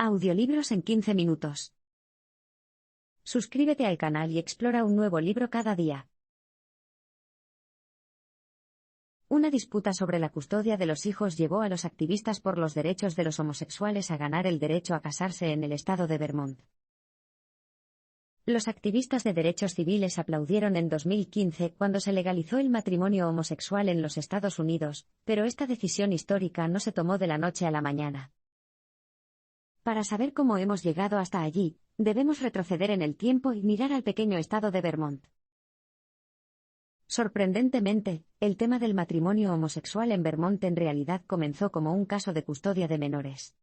Audiolibros en 15 minutos. Suscríbete al canal y explora un nuevo libro cada día. Una disputa sobre la custodia de los hijos llevó a los activistas por los derechos de los homosexuales a ganar el derecho a casarse en el estado de Vermont. Los activistas de derechos civiles aplaudieron en 2015 cuando se legalizó el matrimonio homosexual en los Estados Unidos, pero esta decisión histórica no se tomó de la noche a la mañana. Para saber cómo hemos llegado hasta allí, debemos retroceder en el tiempo y mirar al pequeño estado de Vermont. Sorprendentemente, el tema del matrimonio homosexual en Vermont en realidad comenzó como un caso de custodia de menores.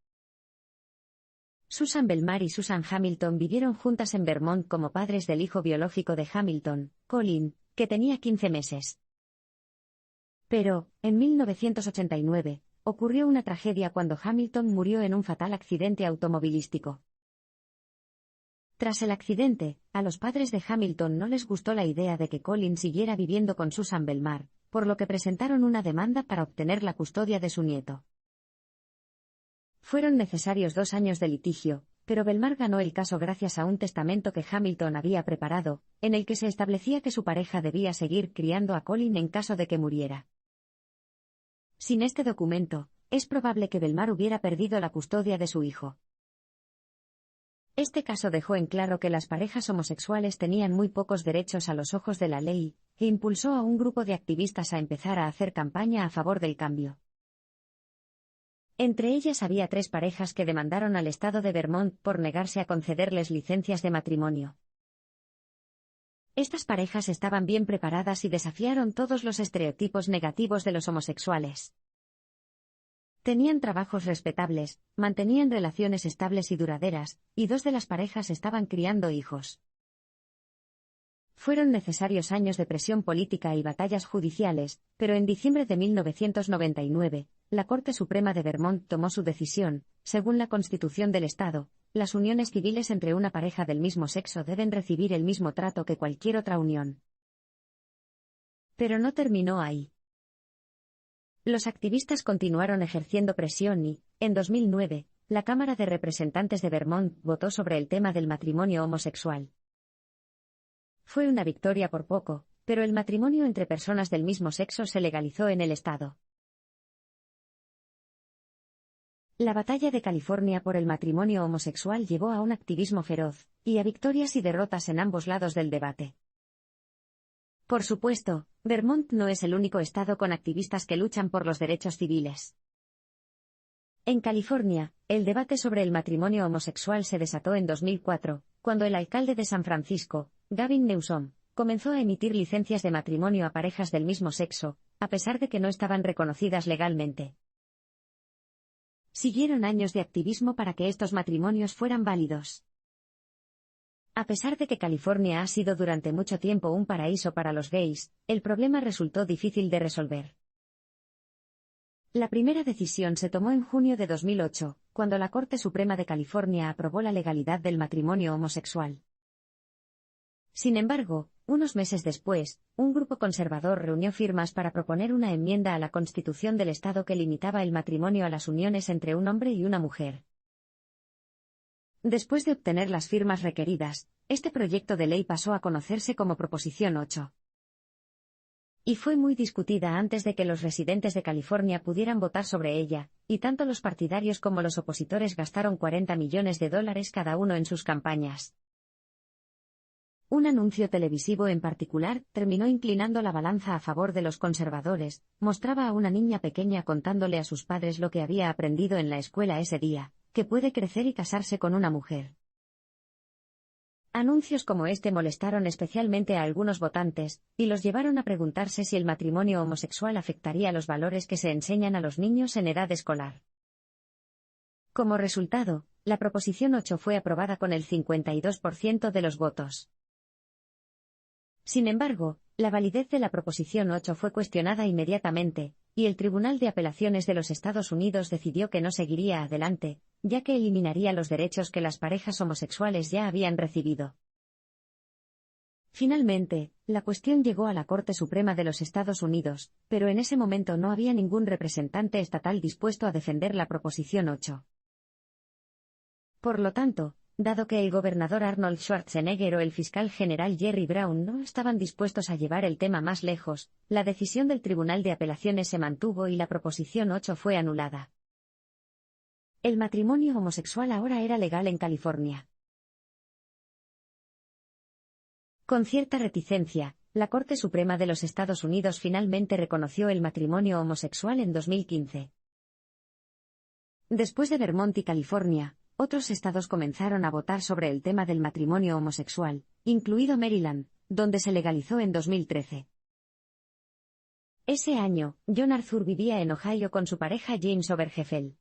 Susan Belmar y Susan Hamilton vivieron juntas en Vermont como padres del hijo biológico de Hamilton, Colin, que tenía 15 meses. Pero, en 1989, ocurrió una tragedia cuando Hamilton murió en un fatal accidente automovilístico. Tras el accidente, a los padres de Hamilton no les gustó la idea de que Colin siguiera viviendo con Susan Belmar, por lo que presentaron una demanda para obtener la custodia de su nieto. Fueron necesarios 2 años de litigio, pero Belmar ganó el caso gracias a un testamento que Hamilton había preparado, en el que se establecía que su pareja debía seguir criando a Colin en caso de que muriera. Sin este documento, es probable que Belmar hubiera perdido la custodia de su hijo. Este caso dejó en claro que las parejas homosexuales tenían muy pocos derechos a los ojos de la ley, e impulsó a un grupo de activistas a empezar a hacer campaña a favor del cambio. Entre ellas había 3 parejas que demandaron al estado de Vermont por negarse a concederles licencias de matrimonio. Estas parejas estaban bien preparadas y desafiaron todos los estereotipos negativos de los homosexuales. Tenían trabajos respetables, mantenían relaciones estables y duraderas, y 2 de las parejas estaban criando hijos. Fueron necesarios años de presión política y batallas judiciales, pero en diciembre de 1999, la Corte Suprema de Vermont tomó su decisión. Según la Constitución del Estado, las uniones civiles entre una pareja del mismo sexo deben recibir el mismo trato que cualquier otra unión. Pero no terminó ahí. Los activistas continuaron ejerciendo presión y, en 2009, la Cámara de Representantes de Vermont votó sobre el tema del matrimonio homosexual. Fue una victoria por poco, pero el matrimonio entre personas del mismo sexo se legalizó en el estado. La batalla de California por el matrimonio homosexual llevó a un activismo feroz, y a victorias y derrotas en ambos lados del debate. Por supuesto, Vermont no es el único estado con activistas que luchan por los derechos civiles. En California, el debate sobre el matrimonio homosexual se desató en 2004, cuando el alcalde de San Francisco, Gavin Newsom, comenzó a emitir licencias de matrimonio a parejas del mismo sexo, a pesar de que no estaban reconocidas legalmente. Siguieron años de activismo para que estos matrimonios fueran válidos. A pesar de que California ha sido durante mucho tiempo un paraíso para los gays, el problema resultó difícil de resolver. La primera decisión se tomó en junio de 2008, cuando la Corte Suprema de California aprobó la legalidad del matrimonio homosexual. Sin embargo, unos meses después, un grupo conservador reunió firmas para proponer una enmienda a la Constitución del Estado que limitaba el matrimonio a las uniones entre un hombre y una mujer. Después de obtener las firmas requeridas, este proyecto de ley pasó a conocerse como Proposición 8. Y fue muy discutida antes de que los residentes de California pudieran votar sobre ella, y tanto los partidarios como los opositores gastaron $40 millones cada uno en sus campañas. Un anuncio televisivo en particular terminó inclinando la balanza a favor de los conservadores. Mostraba a una niña pequeña contándole a sus padres lo que había aprendido en la escuela ese día, que puede crecer y casarse con una mujer. Anuncios como este molestaron especialmente a algunos votantes, y los llevaron a preguntarse si el matrimonio homosexual afectaría los valores que se enseñan a los niños en edad escolar. Como resultado, la Proposición 8 fue aprobada con el 52% de los votos. Sin embargo, la validez de la Proposición 8 fue cuestionada inmediatamente, y el Tribunal de Apelaciones de los Estados Unidos decidió que no seguiría adelante, ya que eliminaría los derechos que las parejas homosexuales ya habían recibido. Finalmente, la cuestión llegó a la Corte Suprema de los Estados Unidos, pero en ese momento no había ningún representante estatal dispuesto a defender la Proposición 8. Por lo tanto, dado que el gobernador Arnold Schwarzenegger o el fiscal general Jerry Brown no estaban dispuestos a llevar el tema más lejos, la decisión del Tribunal de Apelaciones se mantuvo y la Proposición 8 fue anulada. El matrimonio homosexual ahora era legal en California. Con cierta reticencia, la Corte Suprema de los Estados Unidos finalmente reconoció el matrimonio homosexual en 2015. Después de Vermont y California, otros estados comenzaron a votar sobre el tema del matrimonio homosexual, incluido Maryland, donde se legalizó en 2013. Ese año, John Arthur vivía en Ohio con su pareja James Obergefell.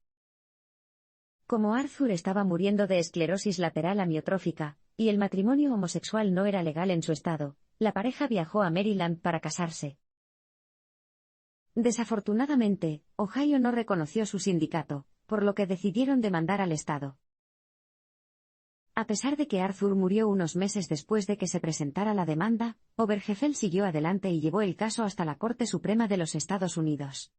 Como Arthur estaba muriendo de esclerosis lateral amiotrófica, y el matrimonio homosexual no era legal en su estado, la pareja viajó a Maryland para casarse. Desafortunadamente, Ohio no reconoció su sindicato, por lo que decidieron demandar al estado. A pesar de que Arthur murió unos meses después de que se presentara la demanda, Obergefell siguió adelante y llevó el caso hasta la Corte Suprema de los Estados Unidos.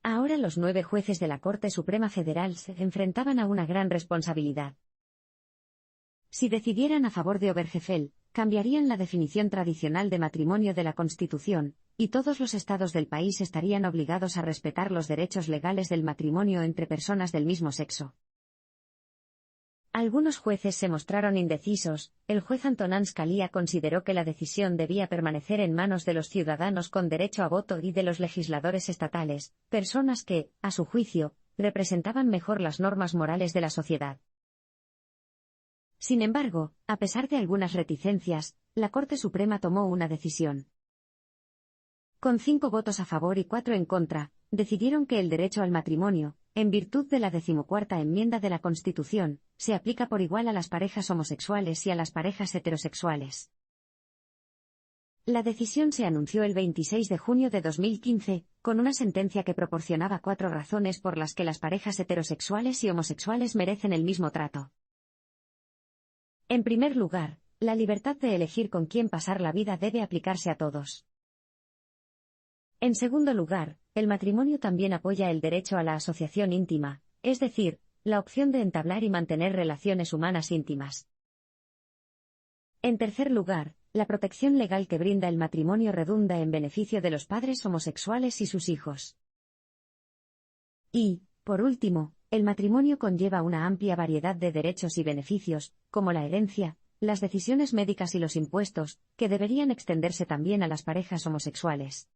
Ahora los 9 jueces de la Corte Suprema Federal se enfrentaban a una gran responsabilidad. Si decidieran a favor de Obergefell, cambiarían la definición tradicional de matrimonio de la Constitución, y todos los estados del país estarían obligados a respetar los derechos legales del matrimonio entre personas del mismo sexo. Algunos jueces se mostraron indecisos. El juez Antonin Scalia consideró que la decisión debía permanecer en manos de los ciudadanos con derecho a voto y de los legisladores estatales, personas que, a su juicio, representaban mejor las normas morales de la sociedad. Sin embargo, a pesar de algunas reticencias, la Corte Suprema tomó una decisión. Con 5 votos a favor y 4 en contra, decidieron que el derecho al matrimonio, en virtud de la 14ª enmienda de la Constitución, se aplica por igual a las parejas homosexuales y a las parejas heterosexuales. La decisión se anunció el 26 de junio de 2015, con una sentencia que proporcionaba 4 razones por las que las parejas heterosexuales y homosexuales merecen el mismo trato. En primer lugar, la libertad de elegir con quién pasar la vida debe aplicarse a todos. En segundo lugar, el matrimonio también apoya el derecho a la asociación íntima, es decir, la opción de entablar y mantener relaciones humanas íntimas. En tercer lugar, la protección legal que brinda el matrimonio redunda en beneficio de los padres homosexuales y sus hijos. Y, por último, el matrimonio conlleva una amplia variedad de derechos y beneficios, como la herencia, las decisiones médicas y los impuestos, que deberían extenderse también a las parejas homosexuales.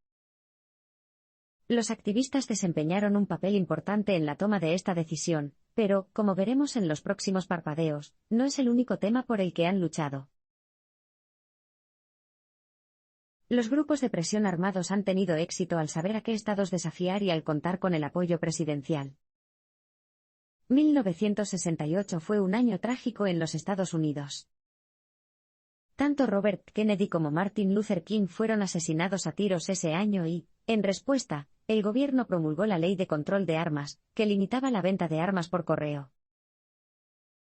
Los activistas desempeñaron un papel importante en la toma de esta decisión, pero, como veremos en los próximos parpadeos, no es el único tema por el que han luchado. Los grupos de presión armados han tenido éxito al saber a qué estados desafiar y al contar con el apoyo presidencial. 1968 fue un año trágico en los Estados Unidos. Tanto Robert Kennedy como Martin Luther King fueron asesinados a tiros ese año y, en respuesta, el gobierno promulgó la Ley de Control de Armas, que limitaba la venta de armas por correo.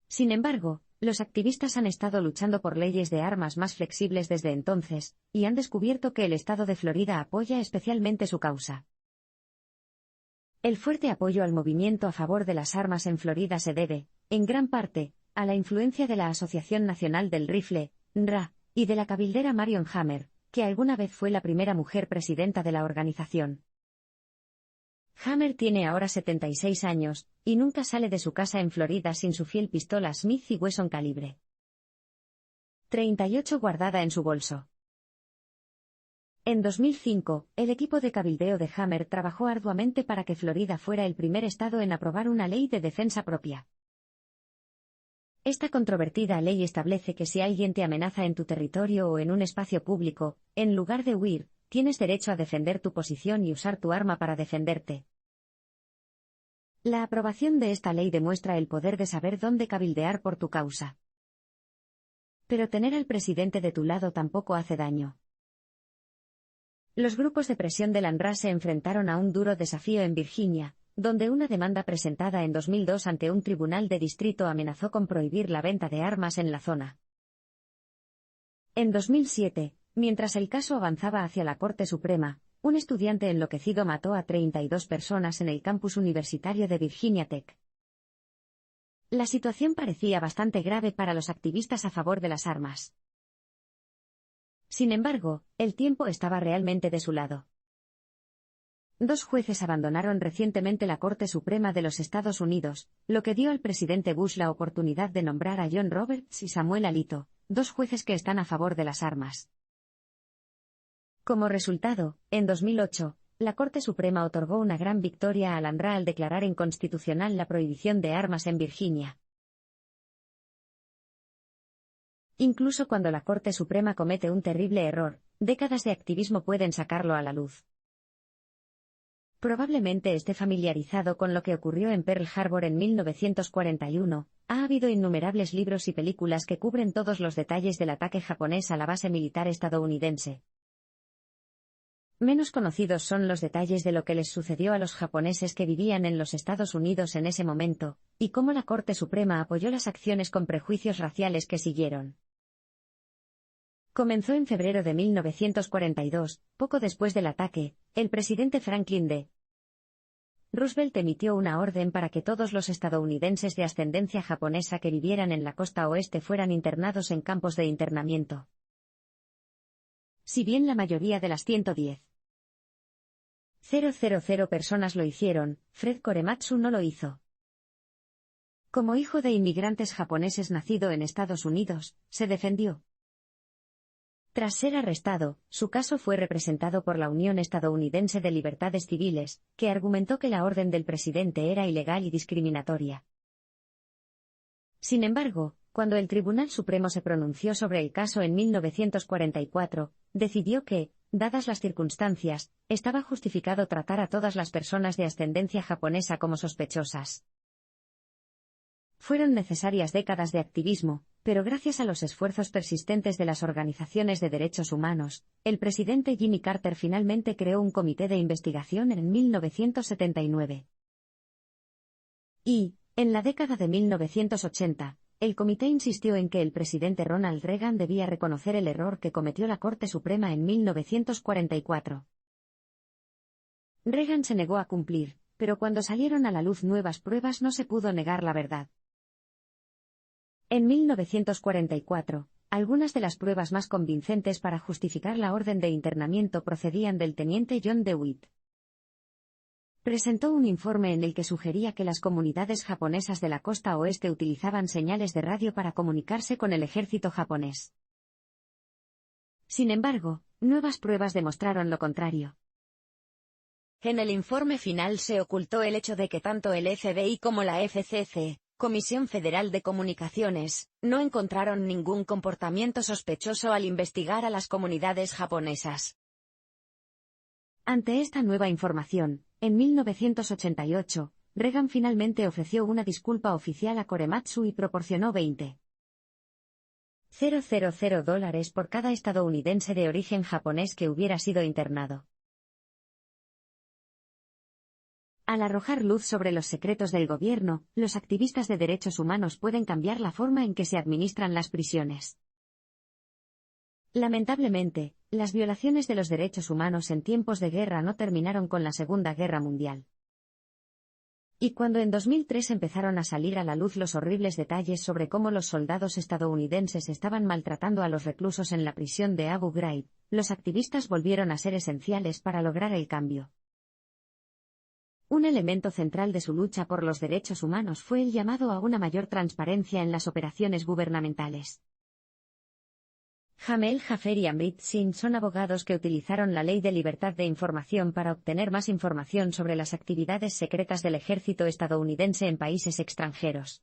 Sin embargo, los activistas han estado luchando por leyes de armas más flexibles desde entonces, y han descubierto que el estado de Florida apoya especialmente su causa. El fuerte apoyo al movimiento a favor de las armas en Florida se debe, en gran parte, a la influencia de la Asociación Nacional del Rifle, NRA, y de la cabildera Marion Hammer, que alguna vez fue la primera mujer presidenta de la organización. Hammer tiene ahora 76 años, y nunca sale de su casa en Florida sin su fiel pistola Smith & Wesson calibre .38 guardada en su bolso. En 2005, el equipo de cabildeo de Hammer trabajó arduamente para que Florida fuera el primer estado en aprobar una ley de defensa propia. Esta controvertida ley establece que si alguien te amenaza en tu territorio o en un espacio público, en lugar de huir, tienes derecho a defender tu posición y usar tu arma para defenderte. La aprobación de esta ley demuestra el poder de saber dónde cabildear por tu causa. Pero tener al presidente de tu lado tampoco hace daño. Los grupos de presión de la NRA se enfrentaron a un duro desafío en Virginia, donde una demanda presentada en 2002 ante un tribunal de distrito amenazó con prohibir la venta de armas en la zona. En 2007, mientras el caso avanzaba hacia la Corte Suprema, un estudiante enloquecido mató a 32 personas en el campus universitario de Virginia Tech. La situación parecía bastante grave para los activistas a favor de las armas. Sin embargo, el tiempo estaba realmente de su lado. Dos jueces abandonaron recientemente la Corte Suprema de los Estados Unidos, lo que dio al presidente Bush la oportunidad de nombrar a John Roberts y Samuel Alito, dos jueces que están a favor de las armas. Como resultado, en 2008, la Corte Suprema otorgó una gran victoria al UNRWA al declarar inconstitucional la prohibición de armas en Virginia. Incluso cuando la Corte Suprema comete un terrible error, décadas de activismo pueden sacarlo a la luz. Probablemente esté familiarizado con lo que ocurrió en Pearl Harbor en 1941, ha habido innumerables libros y películas que cubren todos los detalles del ataque japonés a la base militar estadounidense. Menos conocidos son los detalles de lo que les sucedió a los japoneses que vivían en los Estados Unidos en ese momento, y cómo la Corte Suprema apoyó las acciones con prejuicios raciales que siguieron. Comenzó en febrero de 1942, poco después del ataque, el presidente Franklin D. Roosevelt emitió una orden para que todos los estadounidenses de ascendencia japonesa que vivieran en la costa oeste fueran internados en campos de internamiento. Si bien la mayoría de las 110,000 personas lo hicieron, Fred Korematsu no lo hizo. Como hijo de inmigrantes japoneses nacido en Estados Unidos, se defendió. Tras ser arrestado, su caso fue representado por la Unión Estadounidense de Libertades Civiles, que argumentó que la orden del presidente era ilegal y discriminatoria. Sin embargo, cuando el Tribunal Supremo se pronunció sobre el caso en 1944, decidió que, dadas las circunstancias, estaba justificado tratar a todas las personas de ascendencia japonesa como sospechosas. Fueron necesarias décadas de activismo, pero gracias a los esfuerzos persistentes de las organizaciones de derechos humanos, el presidente Jimmy Carter finalmente creó un comité de investigación en 1979. Y, en la década de 1980, el comité insistió en que el presidente Ronald Reagan debía reconocer el error que cometió la Corte Suprema en 1944. Reagan se negó a cumplir, pero cuando salieron a la luz nuevas pruebas no se pudo negar la verdad. En 1944, algunas de las pruebas más convincentes para justificar la orden de internamiento procedían del teniente John DeWitt. Presentó un informe en el que sugería que las comunidades japonesas de la costa oeste utilizaban señales de radio para comunicarse con el ejército japonés. Sin embargo, nuevas pruebas demostraron lo contrario. En el informe final se ocultó el hecho de que tanto el FBI como la FCC, Comisión Federal de Comunicaciones, no encontraron ningún comportamiento sospechoso al investigar a las comunidades japonesas. Ante esta nueva información, en 1988, Reagan finalmente ofreció una disculpa oficial a Korematsu y proporcionó $20,000 por cada estadounidense de origen japonés que hubiera sido internado. Al arrojar luz sobre los secretos del gobierno, los activistas de derechos humanos pueden cambiar la forma en que se administran las prisiones. Lamentablemente, las violaciones de los derechos humanos en tiempos de guerra no terminaron con la Segunda Guerra Mundial. Y cuando en 2003 empezaron a salir a la luz los horribles detalles sobre cómo los soldados estadounidenses estaban maltratando a los reclusos en la prisión de Abu Ghraib, los activistas volvieron a ser esenciales para lograr el cambio. Un elemento central de su lucha por los derechos humanos fue el llamado a una mayor transparencia en las operaciones gubernamentales. Jamel Jaffer y Amrit Singh son abogados que utilizaron la Ley de Libertad de Información para obtener más información sobre las actividades secretas del ejército estadounidense en países extranjeros.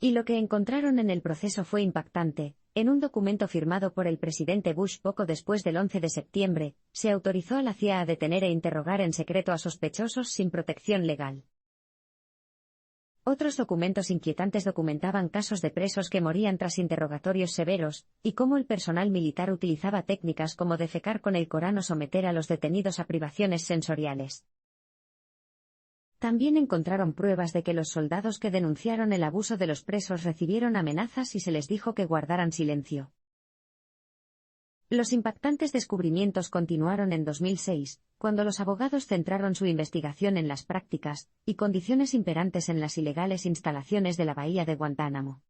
Y lo que encontraron en el proceso fue impactante. En un documento firmado por el presidente Bush poco después del 11 de septiembre, se autorizó a la CIA a detener e interrogar en secreto a sospechosos sin protección legal. Otros documentos inquietantes documentaban casos de presos que morían tras interrogatorios severos, y cómo el personal militar utilizaba técnicas como defecar con el Corán o someter a los detenidos a privaciones sensoriales. También encontraron pruebas de que los soldados que denunciaron el abuso de los presos recibieron amenazas y se les dijo que guardaran silencio. Los impactantes descubrimientos continuaron en 2006, cuando los abogados centraron su investigación en las prácticas y condiciones imperantes en las ilegales instalaciones de la bahía de Guantánamo.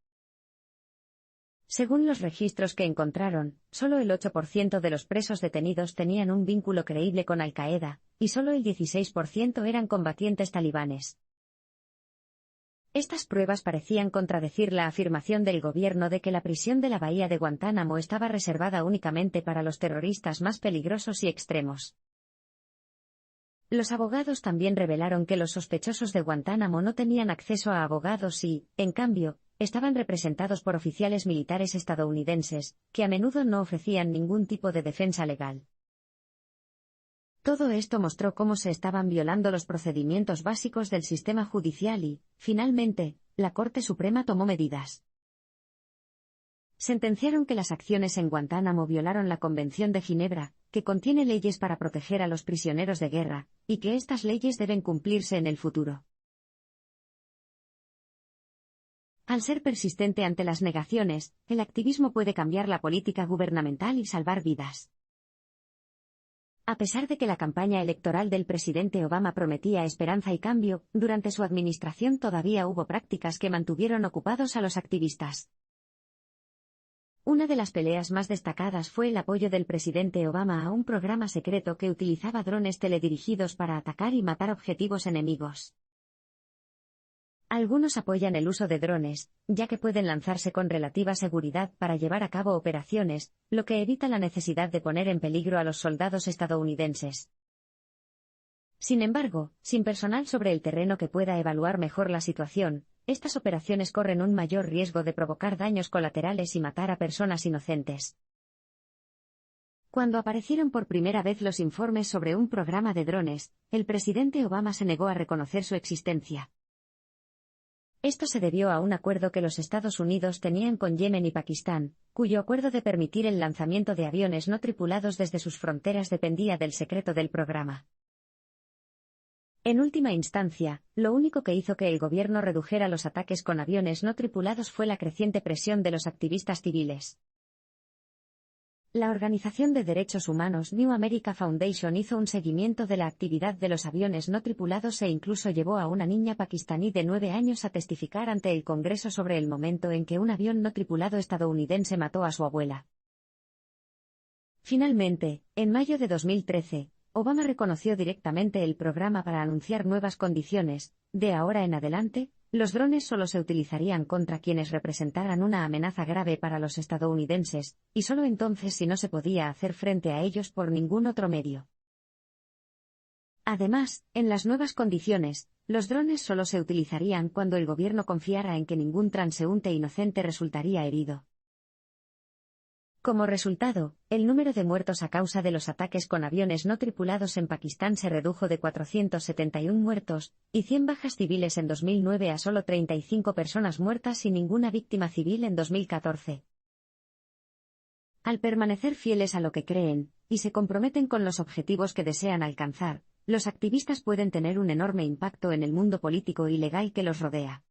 Según los registros que encontraron, solo el 8% de los presos detenidos tenían un vínculo creíble con Al-Qaeda, y solo el 16% eran combatientes talibanes. Estas pruebas parecían contradecir la afirmación del gobierno de que la prisión de la bahía de Guantánamo estaba reservada únicamente para los terroristas más peligrosos y extremos. Los abogados también revelaron que los sospechosos de Guantánamo no tenían acceso a abogados y, en cambio, estaban representados por oficiales militares estadounidenses, que a menudo no ofrecían ningún tipo de defensa legal. Todo esto mostró cómo se estaban violando los procedimientos básicos del sistema judicial y, finalmente, la Corte Suprema tomó medidas. Sentenciaron que las acciones en Guantánamo violaron la Convención de Ginebra, que contiene leyes para proteger a los prisioneros de guerra, y que estas leyes deben cumplirse en el futuro. Al ser persistente ante las negaciones, el activismo puede cambiar la política gubernamental y salvar vidas. A pesar de que la campaña electoral del presidente Obama prometía esperanza y cambio, durante su administración todavía hubo prácticas que mantuvieron ocupados a los activistas. Una de las peleas más destacadas fue el apoyo del presidente Obama a un programa secreto que utilizaba drones teledirigidos para atacar y matar objetivos enemigos. Algunos apoyan el uso de drones, ya que pueden lanzarse con relativa seguridad para llevar a cabo operaciones, lo que evita la necesidad de poner en peligro a los soldados estadounidenses. Sin embargo, sin personal sobre el terreno que pueda evaluar mejor la situación, estas operaciones corren un mayor riesgo de provocar daños colaterales y matar a personas inocentes. Cuando aparecieron por primera vez los informes sobre un programa de drones, el presidente Obama se negó a reconocer su existencia. Esto se debió a un acuerdo que los Estados Unidos tenían con Yemen y Pakistán, cuyo acuerdo de permitir el lanzamiento de aviones no tripulados desde sus fronteras dependía del secreto del programa. En última instancia, lo único que hizo que el gobierno redujera los ataques con aviones no tripulados fue la creciente presión de los activistas civiles. La organización de derechos humanos New America Foundation hizo un seguimiento de la actividad de los aviones no tripulados e incluso llevó a una niña pakistaní de 9 años a testificar ante el Congreso sobre el momento en que un avión no tripulado estadounidense mató a su abuela. Finalmente, en mayo de 2013, Obama reconoció directamente el programa para anunciar nuevas condiciones. De ahora en adelante, los drones solo se utilizarían contra quienes representaran una amenaza grave para los estadounidenses, y solo entonces si no se podía hacer frente a ellos por ningún otro medio. Además, en las nuevas condiciones, los drones solo se utilizarían cuando el gobierno confiara en que ningún transeúnte inocente resultaría herido. Como resultado, el número de muertos a causa de los ataques con aviones no tripulados en Pakistán se redujo de 471 muertos y 100 bajas civiles en 2009 a solo 35 personas muertas y ninguna víctima civil en 2014. Al permanecer fieles a lo que creen, y se comprometen con los objetivos que desean alcanzar, los activistas pueden tener un enorme impacto en el mundo político y legal que los rodea.